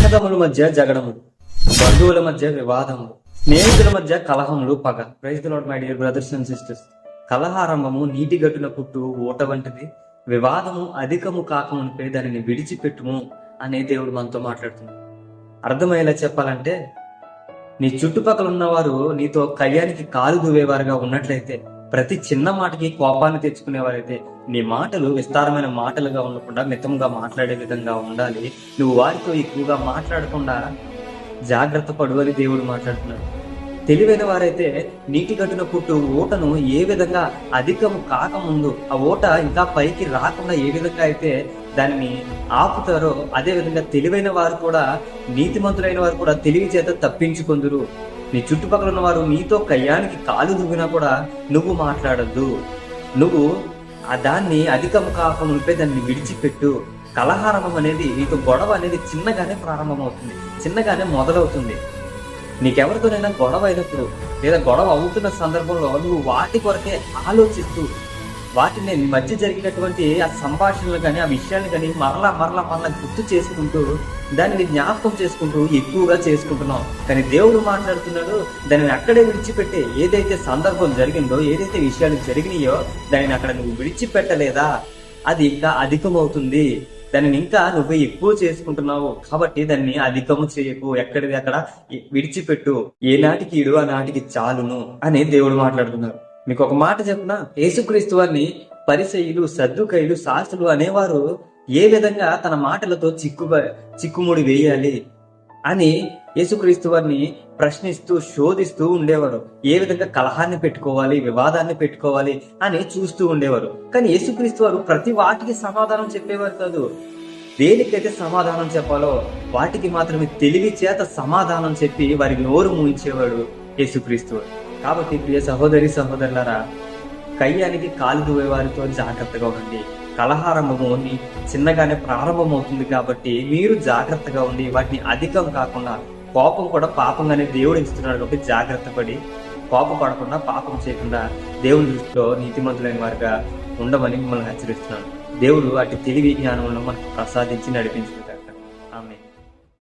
అన్నదమ్ముల మధ్య జగడములు, బంధువుల మధ్య వివాదములు, స్నేహితుల మధ్య కలహములు, పగ. Praise the lord my dear brothers and sisters. కలహారంభము నీటి గట్టున పుట్టు ఊట వంటిది, వివాదము అధికము కాకమునిపై దానిని విడిచిపెట్టుము అనే దేవుడు మనతో మాట్లాడుతుంది. అర్థమయ్యేలా చెప్పాలంటే, నీ చుట్టుపక్కల ఉన్నవారు నీతో కయ్యానికి కాలు దువ్వేవారుగా ఉన్నట్లయితే, ప్రతి చిన్న మాటకి కోపాన్ని తెచ్చుకునేవారైతే, నీ మాటలు విస్తారమైన మాటలుగా ఉండకుండా మితంగా మాట్లాడే విధంగా ఉండాలి. నువ్వు వారితో ఎక్కువగా మాట్లాడకుండా జాగ్రత్త పడు అని దేవుడు మాట్లాడుతున్నాడు. తెలివైన వారైతే నీటి గట్టున పుట్టు ఊటను ఏ విధంగా అధికము కాకముందు, ఆ ఊట ఇంకా పైకి రాకుండా ఏ విధంగా అయితే దానిని ఆపుతారో, అదే విధంగా తెలివైన వారు కూడా, నీతిమంతులైన వారు కూడా తెలివి చేత తప్పించుకొందురు. నీ చుట్టుపక్కల ఉన్న వారు నీతో కయ్యానికి కాలు దువ్వినా కూడా నువ్వు మాట్లాడద్దు. నువ్వు ఆ దాన్ని అధికము కాకమునిపై దాన్ని విడిచిపెట్టు. కలహారంభం అనేది, నీకు గొడవ అనేది చిన్నగానే ప్రారంభమవుతుంది, చిన్నగానే మొదలవుతుంది. నీకెవరితోనైనా గొడవ అయినప్పుడు లేదా గొడవ అవుతున్న సందర్భంలో నువ్వు వాటి కొరకే ఆలోచిస్తూ, వాటిని నీ మధ్య జరిగినటువంటి ఆ సంభాషణలు కానీ, ఆ విషయాన్ని కానీ మరలా గుర్తు చేసుకుంటూ, దానిని జ్ఞాపకం చేసుకుంటూ ఎక్కువగా చేసుకుంటున్నావు. కానీ దేవుడు మాట్లాడుతున్నాడు, దానిని అక్కడే విడిచిపెట్టే. ఏదైతే సందర్భం జరిగిందో, ఏదైతే విషయాలు జరిగినాయో దానిని అక్కడ నువ్వు విడిచిపెట్టలేదా, అది ఇంకా అధికమవుతుంది. దానిని ఇంకా నువ్వు ఎక్కువ చేసుకుంటున్నావు కాబట్టి దాన్ని అధికము చేయకు, ఎక్కడిది అక్కడ విడిచిపెట్టు. ఏనాటికి ఈడు ఆ నాటికి చాలును అని దేవుడు మాట్లాడుతున్నారు. మీకు ఒక మాట చెప్పిన, యేసుక్రీస్తు వారిని పరిసయ్యులు, సద్దుకయ్యులు, శాస్త్రులు అనేవారు ఏ విధంగా తన మాటలతో చిక్కుముడి వేయాలి అని యేసుక్రీస్తు వారిని ప్రశ్నిస్తూ శోధిస్తూ ఉండేవారు. ఏ విధంగా కలహాన్ని పెట్టుకోవాలి, వివాదాన్ని పెట్టుకోవాలి అని చూస్తూ ఉండేవారు. కానీ యేసుక్రీస్తు వారు ప్రతి వాటికి సమాధానం చెప్పేవారు కాదు. దేనికైతే సమాధానం చెప్పాలో వాటికి మాత్రమే తెలివి చేత సమాధానం చెప్పి వారి నోరు మూయించేవాడు యేసుక్రీస్తు వారు. కాబట్టి ప్రియ సహోదరి సహోదరులారా, కయ్యానికి కాలు దువ్వేవారితో జాగ్రత్తగా ఉండండి. కలహారంభము చిన్నగానే ప్రారంభమవుతుంది కాబట్టి మీరు జాగ్రత్తగా ఉండి వాటిని అధికం కాకుండా, కోపం కూడా పాపంగానే దేవుడు ఇస్తున్నాడు కాబట్టి జాగ్రత్త పడి కోపపడకుండా, పాపం చేయకుండా దేవుని దృష్టిలో నీతిమంతులైన వారిగా ఉండమని మిమ్మల్ని హెచ్చరిస్తున్నాను. దేవుడు అటు తెలివి జ్ఞానంలో మనకు ప్రసాదించి నడిపించుతాడు.